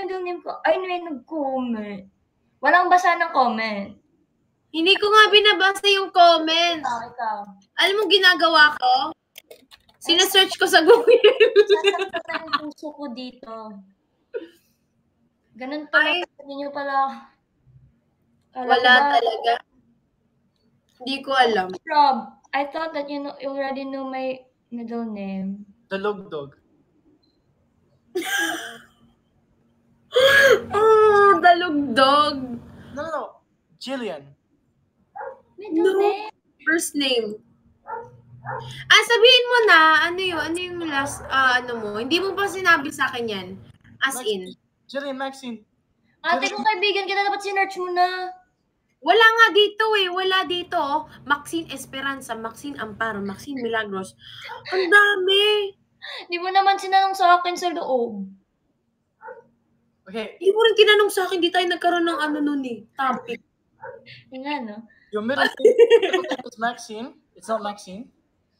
middle name ko. Ay, may nag-comment. Walang basa ng comment. Hindi ko nga binabasa yung comment. Ikaw. Alam mo ginagawa ko? Sinesearch ko sa Google. Sasaktan ang puso ko dito. Ganun pala. Hindi nyo pala. Wala talaga. Hindi ko alam. Rob, I thought that you already know my middle name. Dalugdog. Oh, Dalugdog. No. Jillian. Middle name? First name. Sabihin mo na, ano yung last, mo? Hindi mo pa sinabi sa akin yan. As in. Jillian, Maxine. Ate kong kaibigan kita, dapat sinearch mo na. Wala nga dito wala dito. Maxine Esperanza, Maxine Amparo, Maxine Milagros. Ang dami. Di mo naman sinanong sa akin sa loob. Okay. Hindi mo rin tinanong sa akin, di tayo nagkaroon ng topic. Yung nga, no? Your middle name is Maxine. It's not Maxine.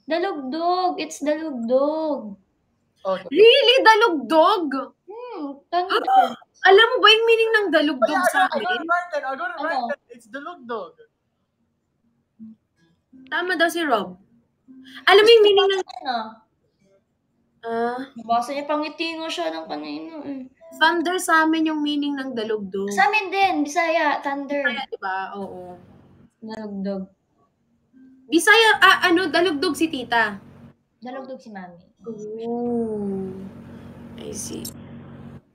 Dalugdog. It's Dalugdog. Okay. Really? Dalugdog? Dalugdog. Alam mo ba yung meaning ng dalugdog sa akin? I got it right. It's dalugdog. Tama daw si Rob. Alam mo yung meaning ng... Nabasa niya, pangitingo siya ng kanino eh. Thunder sa amin yung meaning ng dalugdog. Sa amin din, Bisaya, thunder. Bisaya, diba? Oo. Dalugdog. Bisaya, dalugdog si tita. Dalugdog si mami. Oh. I see.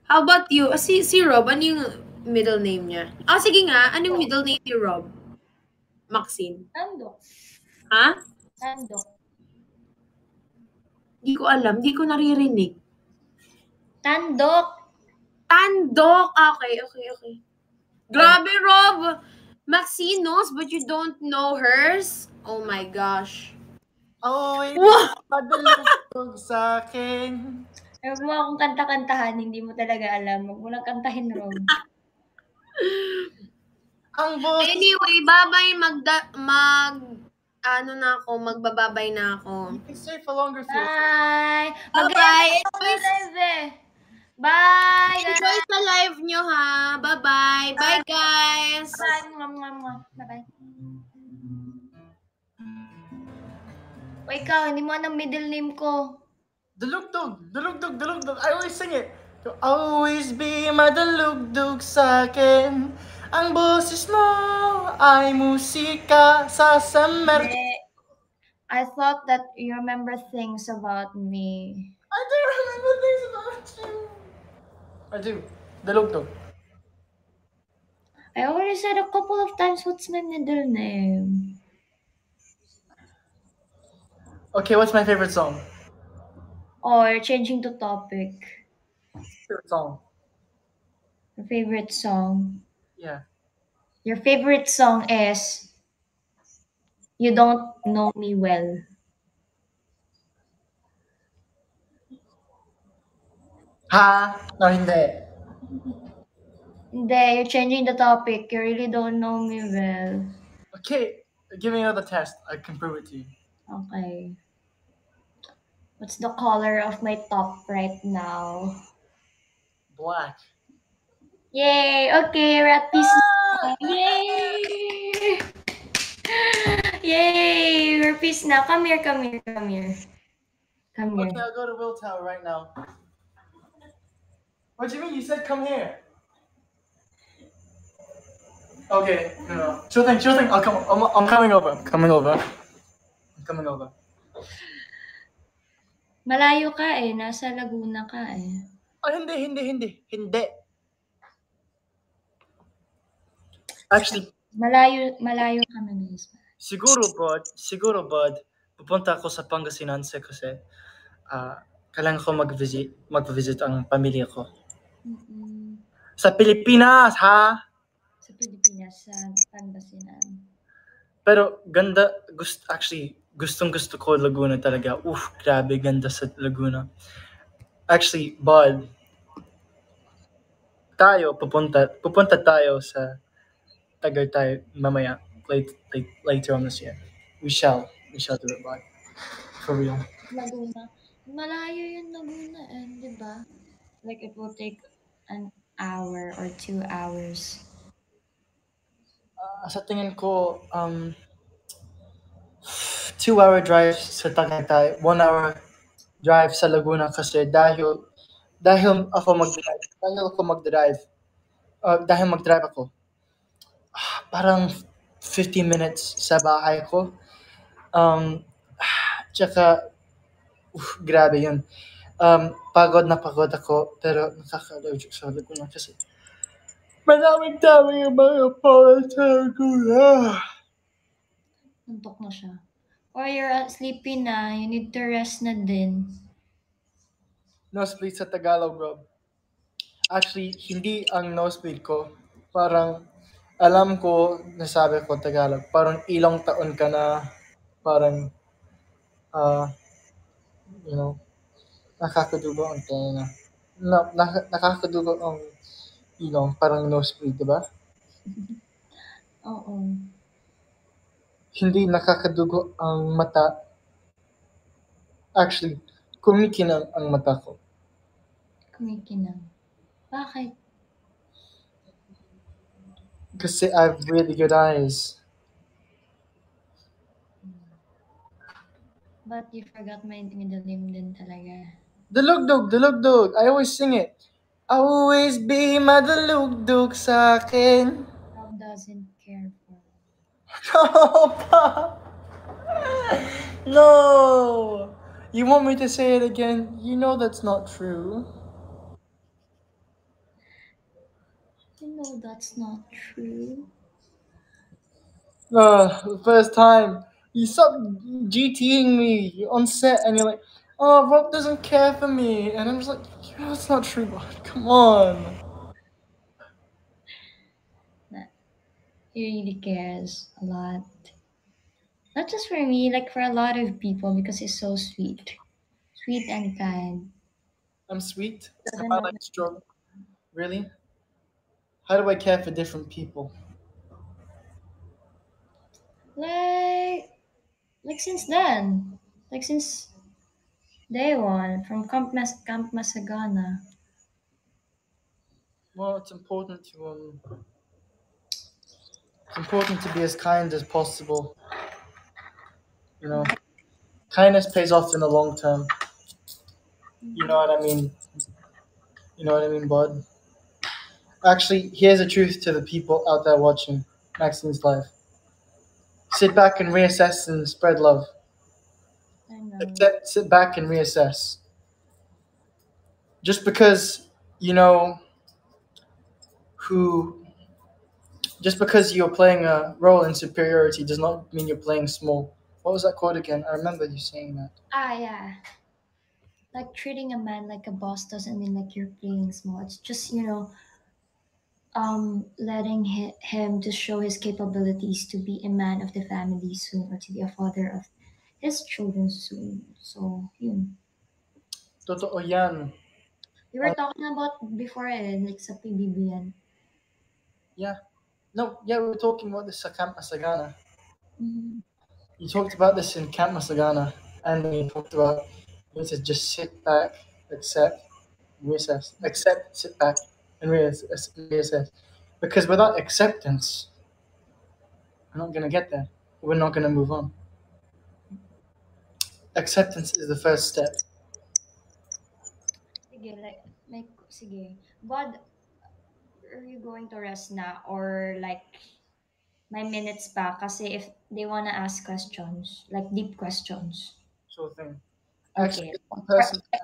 How about you? Si Rob, ano yung middle name niya? Sige nga, ano yung middle name ni Rob? Maxine. Tandok. Ha? Tandok. Hindi ko alam, hindi ko naririnig. Tandok. Okay. Grabe, Rob! Maxine knows, but you don't know hers? Oh my gosh. Padalugdog sa akin. Huwag mo akong kanta-kantahan, hindi mo talaga alam. Huwag mo lang kantahin, Rob. Anyway, bye-bye, magbababay na ako. You can stay for longer. Bye! Bye-bye! Bye! Enjoy sa live nyo, ha? Bye-bye! Bye, guys! Bye! Bye-bye! O ikaw, hindi mo anong middle name ko. Dalugdog. I always sing it. You'll always be my dalugdog sa akin. Ang boses mo ay musika sa samer. I thought that you remember things about me. I do remember things about you. I do. Dalugdog. I already said a couple of times what's my middle name. Okay, what's my favorite song? Oh, you're changing the topic. Favorite song? Your favorite song? Yeah. Your favorite song is You Don't Know Me Well. Ha? No, hindi. Hindi, you're changing the topic. You really don't know me well. Okay, give me another test. I can prove it to you. Okay. What's the color of my top right now? Black. Yay! Okay, we're at peace. Yay! Yay! We're peace now. Come here. Okay, I'll go to Will Tower right now. What do you mean? You said come here. Okay, no. Sure thing. I'm coming over. Malayo ka eh. Nasa Laguna ka eh. Oh, hindi. Actually, malayo ka na mismo. Siguro, bud, pupunta ako sa Pangasinan kasi kailangan ko mag-visit ang pamilya ko. Sa Pilipinas, ha? Sa Pilipinas, sa Pangasinan. Pero ganda, gustong-gusto ko Laguna talaga. Grabe, ganda sa Laguna. Actually, bud, pupunta tayo sa Tagaytay mamaya. Later on this year. We shall do it, bud. For real. Laguna. Malayo yung Laguna, di ba? Like, it will take hour or 2 hours? Sa tingin ko, 2 hour drive sa Tagaytay, 1 hour drive sa Laguna kasi dahil ako mag-drive, dahil mag-drive ako, parang 15 minutes sa bahay ko. Um, tsaka, grabe yun. Pagod na pagod ako, pero nakaka-allergic sa Laguna kasi maraming tao yung mga para sa Laguna. Antok na siya. Or you're sleepy na, you need to rest na din. Nosebleed sa Tagalog, bro. Actually, hindi ang nosebleed ko. Parang, alam ko, nasabi ko Tagalog, parang ilang taon ka na, parang, uh, you know, nakakadugo ang tenga. Nakakadugo ang ilong, parang nosebleed, di ba? Oo. Hindi nakakadugo ang mata. Actually, kumikinang ang mata ko. Kumikinang. Bakit? Kasi I have really good eyes. But you forgot my middle name din talaga. Dalugdog, dalugdog. I always sing it. Always be madalugdog sa akin. Rob doesn't care for. No, pa. No. You want me to say it again? You know that's not true. You know that's not true. The first time you stopped GTing me on set, and you're like, "Oh, Rob doesn't care for me," and I'm just like, "You know that's not true, Rob. Come on." Nah, he really cares a lot. Not just for me, like for a lot of people because he's so sweet. Sweet and kind. I'm sweet. Am Doesn't I know like strong? Really? How do I care for different people? like like since then. Like since day one from Camp Masagana. Well, it's important to be as kind as possible. You know, kindness pays off in the long term. You know what I mean? You know what I mean, bud? Actually, here's the truth to the people out there watching Maxine's life. Sit back and reassess and spread love. I know. Sit back and reassess. Just because you know who, just because you're playing a role in superiority does not mean you're playing small. What was that quote again? I remember you saying that. Ah, yeah. Like treating a man like a boss doesn't mean like you're playing small. It's just, letting him to show his capabilities to be a man of the family soon or to be a father of his children soon. So, yun. Totoo yan. We were talking about before like sa PBB yan. Yeah. No, yeah, we were talking about this at Camp Masagana. Mhm. You talked about this in Camp Masagana, and then you talked about you need to just sit back, accept, reassess. Accept, sit back, and reassess. Because without acceptance, we're not going to get there. We're not going to move on. Acceptance is the first step. Sige, sige. God, are you going to rest na? Or like, may minutes pa? Kasi if they wanna ask questions, like deep questions. Sure thing. Actually, Okay.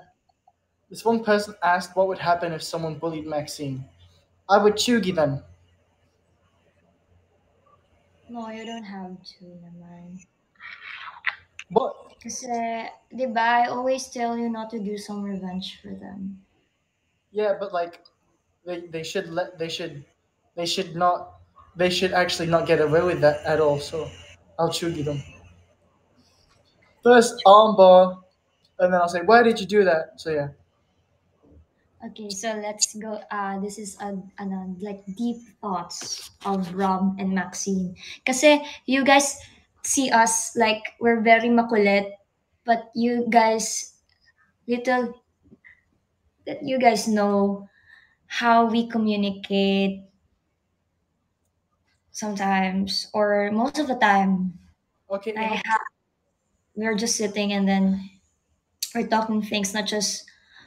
this one person asked what would happen if someone bullied Maxine. I would chugi them. No, you don't have to naman. But Kasi, di ba, I always tell you not to do some revenge for them. yeah, but like they should they should not they should actually not get away with that at all. So I'll chugi them. First armbar, and then I'll say, "Why did you do that?" So yeah, Okay, so let's go. This is like deep thoughts of Rob and Maxine. Kasi you guys see us like we're very makulit, but you guys little that you guys know how we communicate sometimes, or most of the time. Okay, I we're just sitting and then we're talking things not just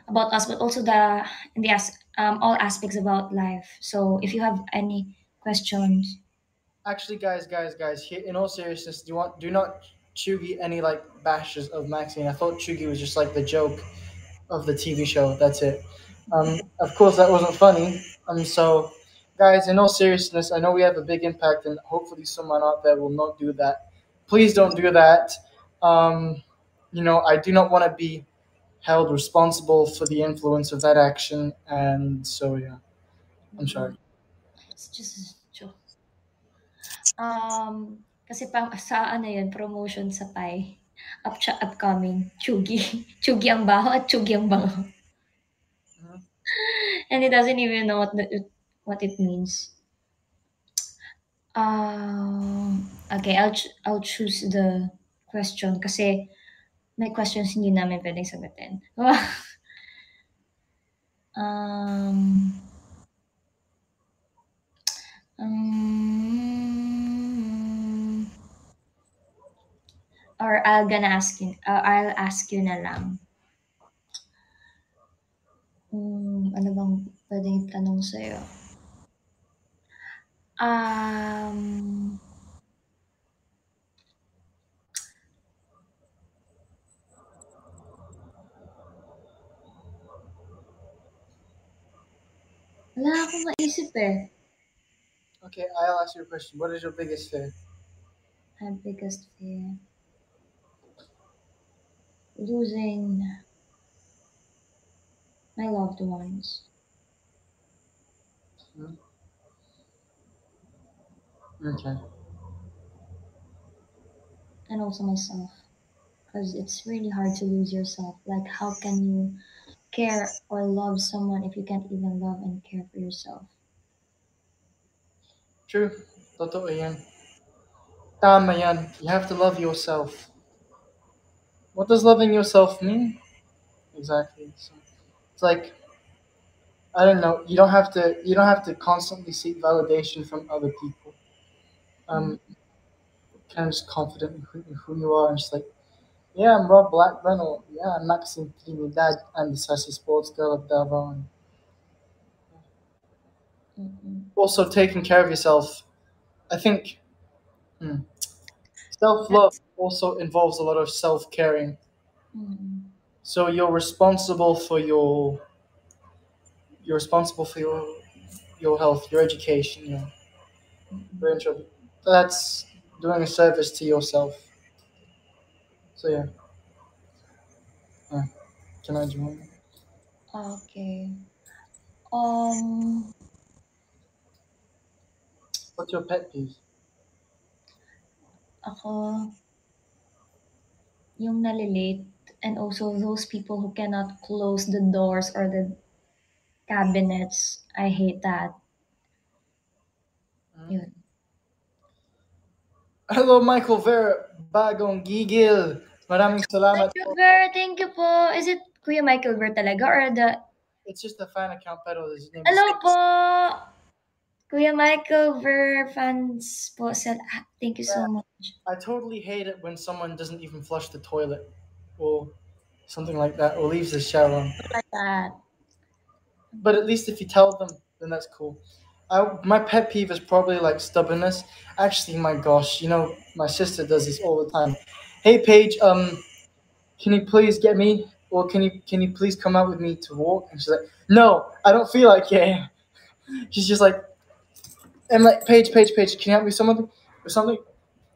about us but also the in the all aspects about life. So if you have any questions, actually, guys, here, in all seriousness, do not Chugi any like bashes of Maxine. I thought Chugi was just like the joke of the TV show. That's it. Of course, that wasn't funny. So, guys, in all seriousness, I know we have a big impact, and hopefully, someone out there will not do that. Please don't do that. Um, I do not want to be held responsible for the influence of that action, and so yeah, I'm sorry. it's just a joke. Kasi sa ano yun, promotion sa Pi. Upcoming, Chugi. Chugi ang baho at Chugi ang bango. Mhm. And he doesn't even know what it means. Okay, I'll choose the question kasi may questions hindi namin pwedeng sagutin. um, um, or I'll ask you na lang. Ano bang pwedeng itanong sa'yo? Um, wala akong maisip eh. Okay, I'll ask you a question. What is your biggest fear? My biggest fear. Losing my loved ones. Hmm? Okay. And also myself. Because it's really hard to lose yourself. Like, how can you care or love someone if you can't even love and care for yourself? True. Totoo yan. Tama yan. You have to love yourself. What does loving yourself mean? Exactly. So it's like I don't know. You don't have to constantly seek validation from other people. Mm, Kind of just confident in who you are and just like, yeah, I'm Rob Blackburn or yeah, I'm Maxine Trinidad. I'm the sassy sports girl of Davao. And mm, also taking care of yourself. I think hmm, self-love That's also involves a lot of self-caring. mm, So you're responsible for your health, your education, mm. your intro. That's doing a service to yourself. So yeah, uh, can I join? Okay. Um, What's your pet peeve? ako, yung nalilate, and also those people who cannot close the doors or the cabinets. I hate that. Hmm? Yun. Hello, Michael Vera, bagong gigil. Maraming salamat Thank you, po. Ver. Thank you po. Is it Kuya Michael Ver talaga or the... It's just a fan account, pero his name is Hello po! Six. Kuya Michael Ver fans po said, thank you so Yeah, much. I totally hate it when someone doesn't even flush the toilet or something like that, or leaves the shower on. Like that. But at least if you tell them, then that's cool. My pet peeve is probably like stubbornness. Actually, my gosh, my sister does this all the time. Hey, Paige, can you please get me, or can you please come out with me to walk? And she's like, no, I don't feel like it. She's just like, and like, Paige, can you help me with something?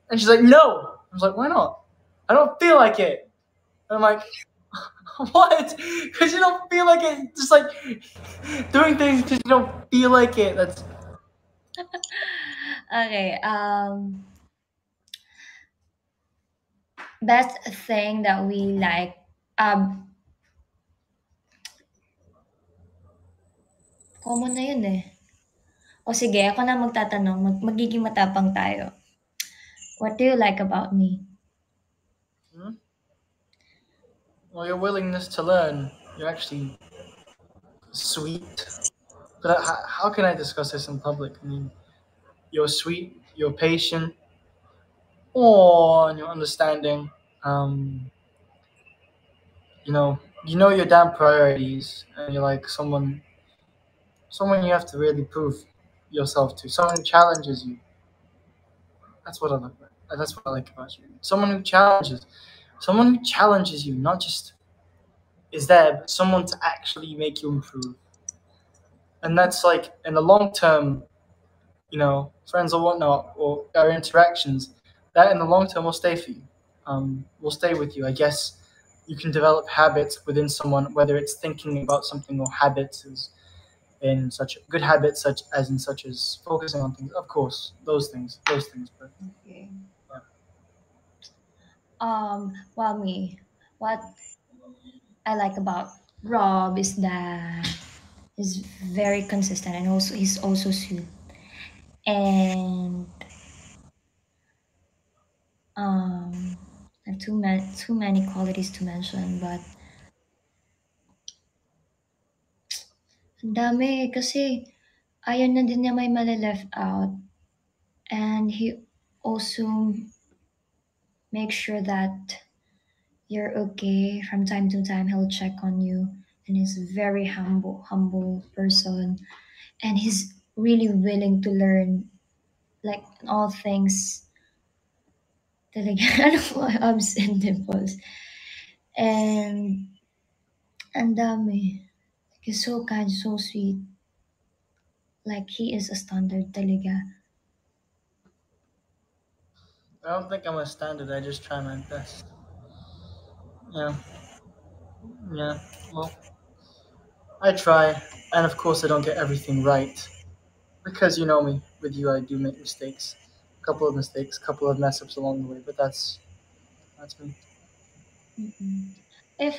And she's like, no. I was like, why not? I don't feel like it. And I'm like, what? Because you don't feel like it. Just like doing things because you don't feel like it. That's Okay. Best thing that we like. Common na yun eh. O sige, ako na magtatanong. Magiging matapang tayo. What do you like about me? hmm? Well, your willingness to learn. You're actually sweet. But how can I discuss this in public? I mean, you're sweet, you're patient, and you're understanding. Um, you know your damn priorities, and you're like someone you have to really prove yourself to. Someone who challenges you. That's what I like. That's what I like about you. Someone who challenges you, not just is there, but someone to actually make you improve. And that's like in the long term, friends or whatnot, or our interactions, that in the long term will stay for you. Will stay with you. I guess you can develop habits within someone, whether it's thinking about something or habits as in such good habits, such as focusing on things. Of course, those things. But Okay. yeah. Well, me, what I like about Rob is that he's very consistent and also he's also sweet. And um, I have too many qualities to mention, but ang dami kasi ayaw na din niya may mali-left out. And he also makes sure that you're okay. From time to time, he'll check on you. And he's a very humble person. And he's really willing to learn, like, all things. Talaga, ano po, abs and dimples. And, ang dami. Like, he's so kind, so sweet. Like, he is a standard talaga. I don't think I'm a standard. I just try my best. Yeah, yeah. Well, I try, and of course, I don't get everything right because you know me. With you, I do make mistakes, a couple of mistakes, a couple of mess ups along the way. But that's me. Mm-mm. If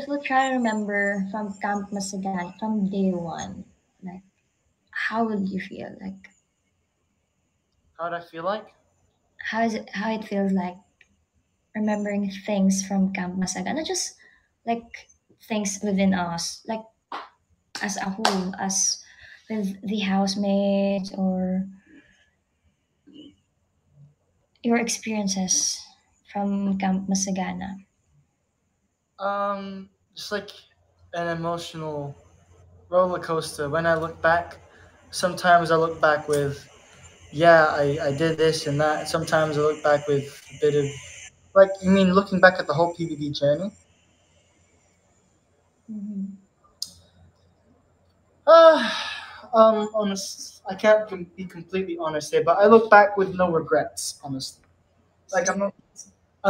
we try to remember from Camp Masagan, from day one, like, how would you feel? Like, How would I feel like? how it feels like remembering things from Camp Masagan, not just like things within us, like as a whole, as with the housemates or your experiences from Camp Masagana. Just like an emotional roller coaster. When I look back, sometimes I look back with, yeah, I did this and that. Sometimes I look back with a bit of, like, you mean looking back at the whole PBB journey? Mm-hmm. Uh, honest, I can't be completely honest here, but I look back with no regrets, honestly. Like, I'm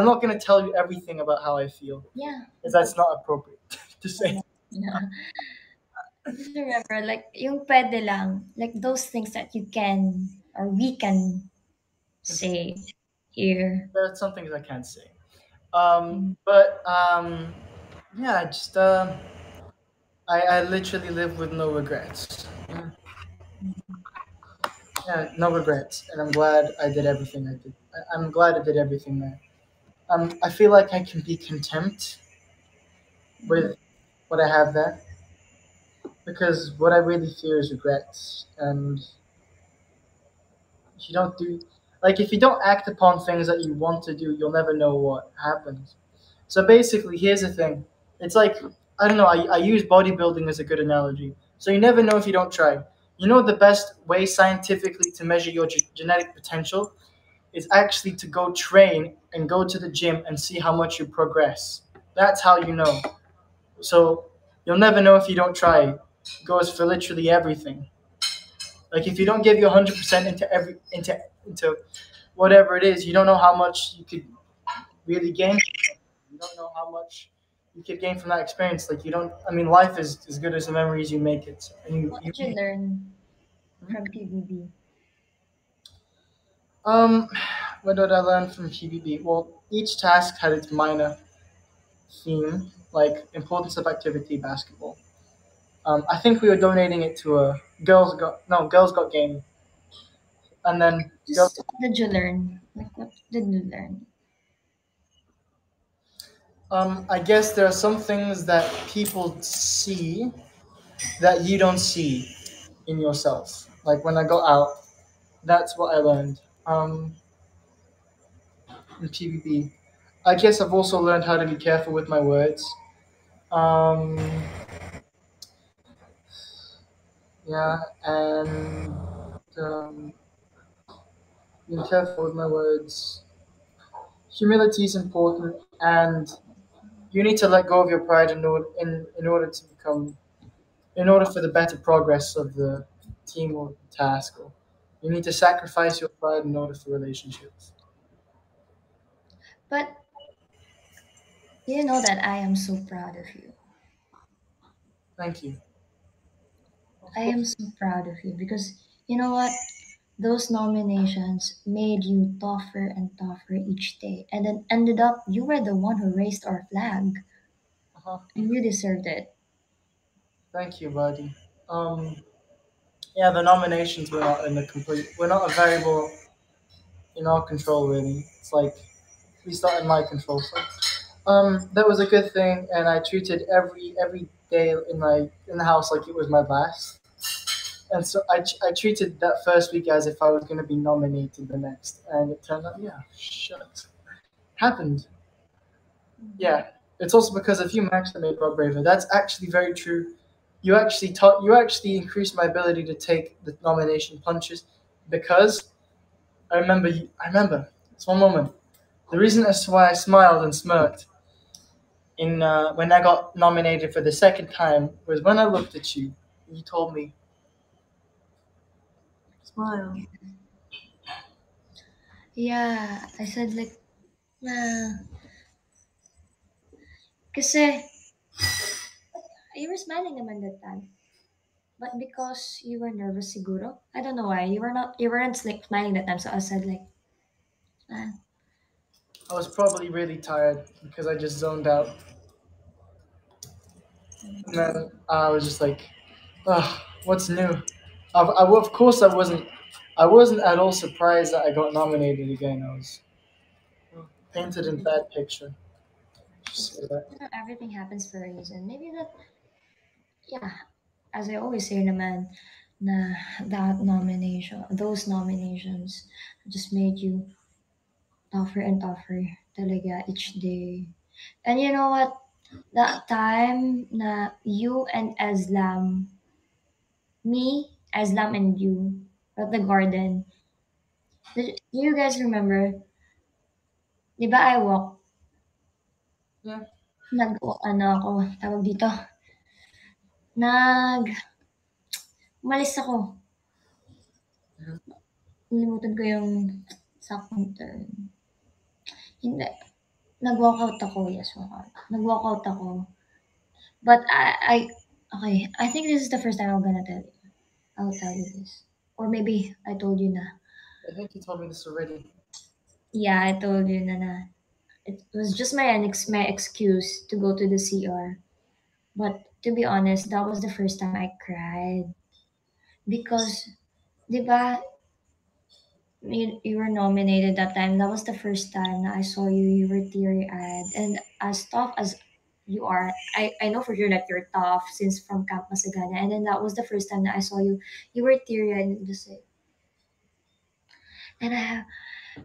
not gonna tell you everything about how I feel, Yeah. because that's not appropriate to say. Yeah. Just remember, like, yung pwede lang, like those things that you can or we can say here. There are some things I can't say. Mm. But yeah, just I literally live with no regrets. Yeah, yeah, no regrets, and I'm glad I did everything I did. I'm glad I did everything there. I feel like I can be content with what I have there because what I really fear is regrets, and if you don't do, like, if you don't act upon things that you want to do, you'll never know what happens. So basically, here's the thing. It's like, I don't know, I use bodybuilding as a good analogy. So you never know if you don't try. You know the best way scientifically to measure your genetic potential is actually to go train and go to the gym and see how much you progress. That's how you know. So you'll never know if you don't try. It goes for literally everything. Like if you don't give your 100% into whatever it is, you don't know how much you could really gain. You don't know how much you could gain from that experience. Like you don't. I mean, life is as good as the memories you make it. And What did you learn from PBB? um, what did I learn from PBB? Well, each task had its minor theme, like importance of activity, basketball. I think we were donating it to a girls got game, and then girls. Just what did you learn? Like, what did you learn? I guess there are some things that people see. that you don't see in yourself. Like when I got out, that's what I learned. In PvP, I guess I've also learned how to be careful with my words. Um, yeah, and um, being careful with my words. Humility is important, and you need to let go of your pride in order to become in order for the better progress of the team or task. Or you need to sacrifice your pride in order for relationships. But you know that I am so proud of you. Thank you. Of I am course. so proud of you because you know what? Those nominations made you tougher and tougher each day. And then ended up, you were the one who raised our flag. Uh-huh. And you deserved it. Thank you, buddy. Yeah, the nominations were not a variable in our control really. It's like we start in my control. So that was a good thing, and I treated every day in the house like it was my last. And so I treated that first week as if I was going to be nominated the next, and it turned out, yeah, shit, happened. Yeah, it's also because of you, Max, that made Rob braver. That's actually very true. You actually increased my ability to take the nomination punches because I remember. It's one moment. The reason as to why I smiled and smirked in when I got nominated for the second time was when I looked at you. You told me, smile. Yeah, I said like, nah. Kasi you were smiling naman that time. But because you were nervous siguro. I don't know why. You weren't like smiling that time. So I said like, ah, I was probably really tired because I just zoned out. And then I was just like, oh, what's new? Of course, I wasn't at all surprised that I got nominated again. I was painted in that picture. Just say that. everything happens for a reason. Maybe that, yeah, as I always say naman, na those nominations just made you tougher and tougher talaga each day. And you know what? That time na you and Aslam and you at the garden. Do you guys remember? Di ba I walk? Yeah. Ano ako, tawag dito? Nag, umalis ako. Mhm. Nalimutan ko yung saktong term. Hindi. Nag-walkout ako. Yes, walkout. Nag-walkout ako. But okay, I think this is the first time I'm gonna tell you. I'll tell you this. Or maybe I told you na. I think you told me this already. Yeah, I told you na. It was just my excuse to go to the CR. But to be honest, that was the first time I cried. Because, di ba, you were nominated that time. That was the first time that I saw you. You were teary eyed, and as tough as you are, I know for sure that you're tough since from Camp Masagana. And then that was the first time that I saw you. You were teary eyed and just like, and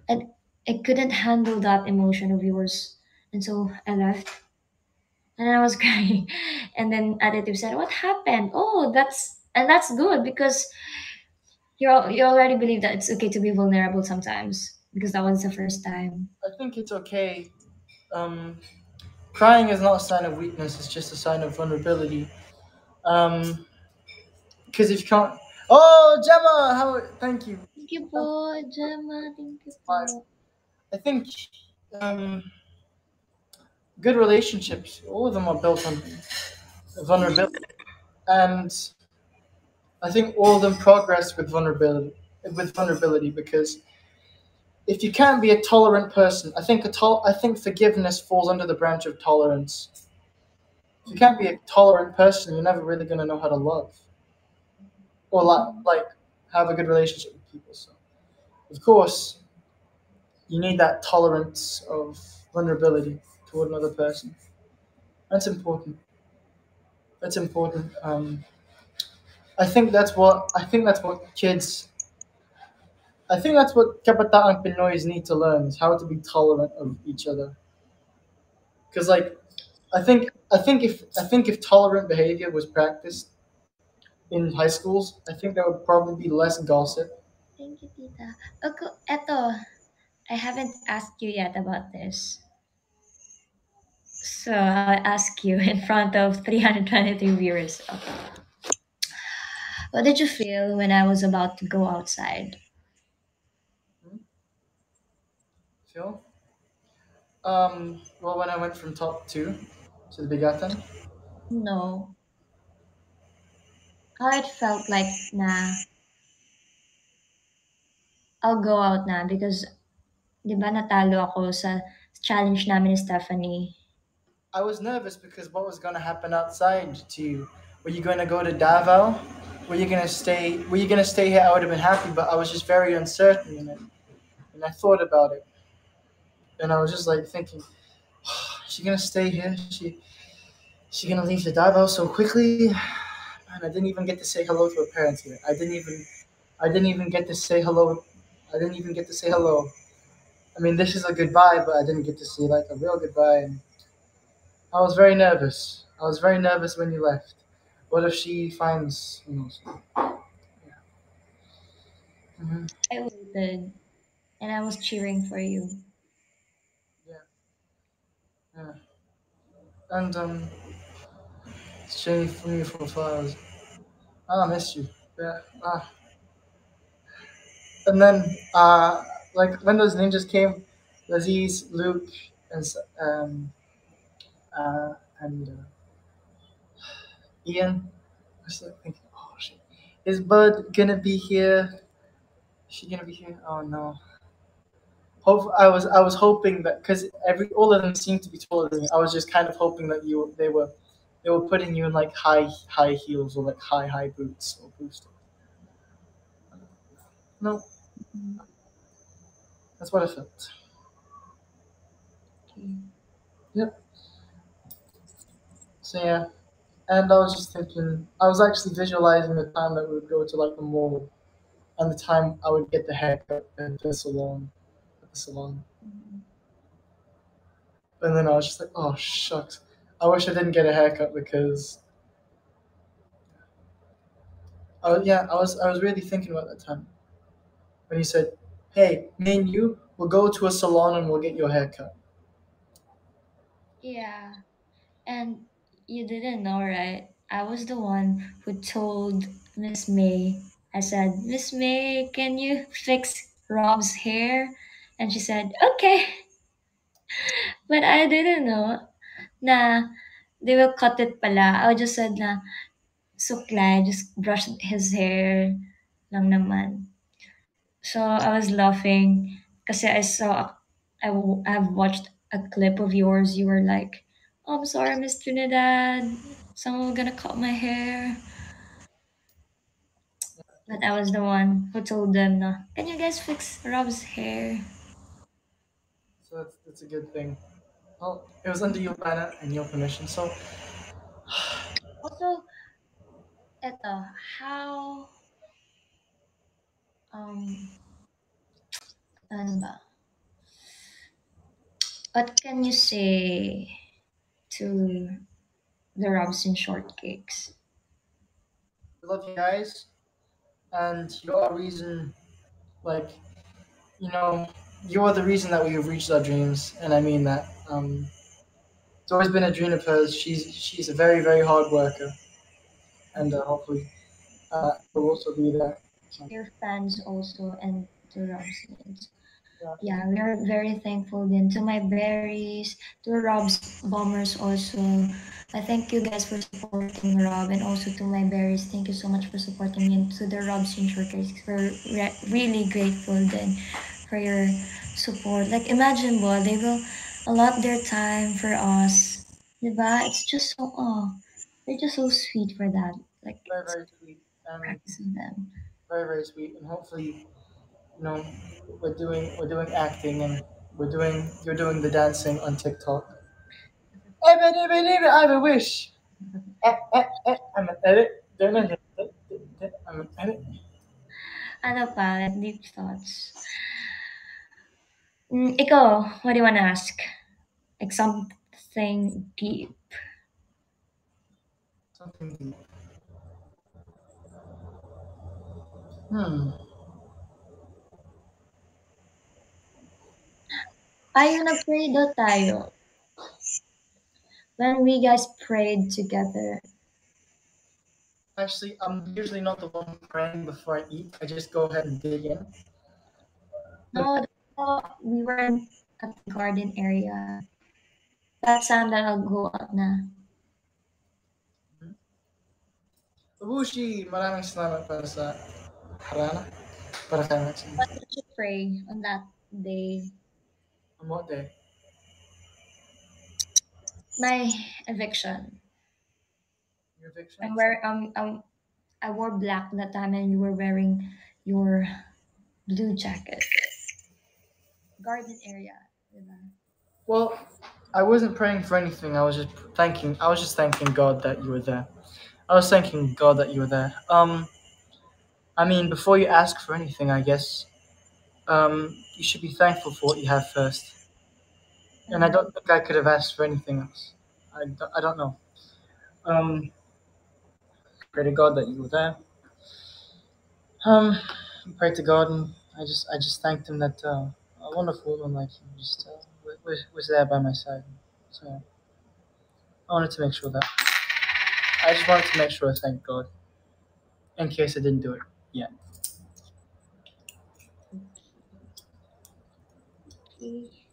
and I couldn't handle that emotion of yours, and so I left. And I was crying, and then Aditya said, "What happened? Oh, that's good because you already believe that it's okay to be vulnerable sometimes because that was the first time." I think it's okay. Um, Crying is not a sign of weakness. It's just a sign of vulnerability. Because if you can't, oh Gemma, how? Thank you. Thank you po, Gemma. Thank you po. I think um, good relationships, all of them are built on vulnerability, and I think all of them progress with vulnerability. With vulnerability, because if you can't be a tolerant person, I think forgiveness falls under the branch of tolerance. If you can't be a tolerant person, you're never really gonna know how to love or like have a good relationship with people. So, of course, you need that tolerance of vulnerability toward another person. That's important. That's important. I think that's what kids. I think that's what Kabataan Pinoys need to learn is how to be tolerant of each other. Because like I think if tolerant behavior was practiced in high schools, I think there would probably be less gossip. Thank you, Tita. Okay, eto, I haven't asked you yet about this. So I'll ask you in front of 323 viewers. Okay. What did you feel when I was about to go outside? Hmm? Phil? Well, when I went from top two to the Bigatan, No. How it felt like, nah, I'll go out na because, di ba natalo ako sa challenge namin ni Stephanie. I was nervous because what was going to happen outside to you? Were you going to go to Davao? Were you going to stay? Were you going to stay here? I would have been happy, but I was just very uncertain in it, and I thought about it, and I was just like thinking, is she going to stay here? She going to leave the Davao so quickly? Man, I didn't even get to say hello to her parents here. I didn't even get to say hello. I didn't even get to say hello. I mean, this is a goodbye, but I didn't get to say like a real goodbye. And I was very nervous. I was very nervous when you left. What if she finds? Who knows? Yeah. Hmm. I waited and I was cheering for you. Yeah. Yeah. And exchanging for me for flowers. Ah, I missed you. Yeah. Ah. And then like when those ninjas came, Laziz, Luke, and and Ian. I was like thinking, oh shit, is Bud gonna be here? Is she gonna be here? Oh no. I was hoping that because every all of them seemed to be taller than me. I was just kind of hoping that they were putting you in like high heels or like high boots or boots. No, Mm, that's what I felt. okay. Yep. So yeah, and I was just thinking. I was actually visualizing the time that we would go to like the mall and the time I would get the haircut at the salon. At the salon. Mm, And then I was just like, oh shucks. I wish I didn't get a haircut because I was really thinking about that time when he said, "Hey, me and you will go to a salon and we'll get your haircut." yeah. And you didn't know, right? I was the one who told Miss May. I said, Miss May, can you fix Rob's hair? And she said, okay. But I didn't know na they will cut it pala. I just said na, suklay, just brush his hair lang naman. So I was laughing kasi I've watched a clip of yours. You were like, oh, I'm sorry, Miss Trinidad. Someone gonna cut my hair. But I was the one who told them, no, can you guys fix Rob's hair? So that's a good thing. Well, it was under your banner and your permission. So Also, eto, how, um, ano ba? What can you say to the Robson shortcakes? we love you guys, and you're a reason. Like you are the reason that we have reached our dreams, and I mean that. It's always been a dream of hers. She's a very hard worker, and hopefully will also be there. So, Your fans also and to Robsons. yeah. Yeah, we are very thankful then to my berries, to Rob's bombers also. I thank you guys for supporting Rob and also to my berries. Thank you so much for supporting me and to the Rob's insurers. We're really grateful then for your support. Like imagine bo, they will allot their time for us. Diba? It's just so they're just so sweet for that. Like it's Very sweet, and practice of them. very sweet, and hopefully you know we're doing acting and you're doing the dancing on TikTok. I have a wish. I'm an edit. Ano pa? Like deep thoughts. Ikaw, what do you wanna ask? Like something deep. Something deep. Hmm. Tayo nag-pray daw tayo. When we guys prayed together. Actually, I'm usually not the one praying before I eat. I just go ahead and dig in. No, we were at the garden area. That time that I'll go out na. Abushi, maraming salamat para sa harana. Para kay Maxine. What did you pray on that day? Amote. My eviction. Your eviction? I'm wearing I wore black that time and you were wearing your blue jacket. Garden area. Diba? Well, I wasn't praying for anything. I was just thanking God that you were there. I was thanking God that you were there. I mean, before you ask for anything, I guess, you should be thankful for what you have first. And I Uh, don't think I could have asked for anything else. I don't know. Um, pray to God that you were there. Um, pray to God, and I just thanked Him that a wonderful woman like you just was there by my side. So I wanted to make sure that I just wanted to make sure I thank God in case I didn't do it yet. okay.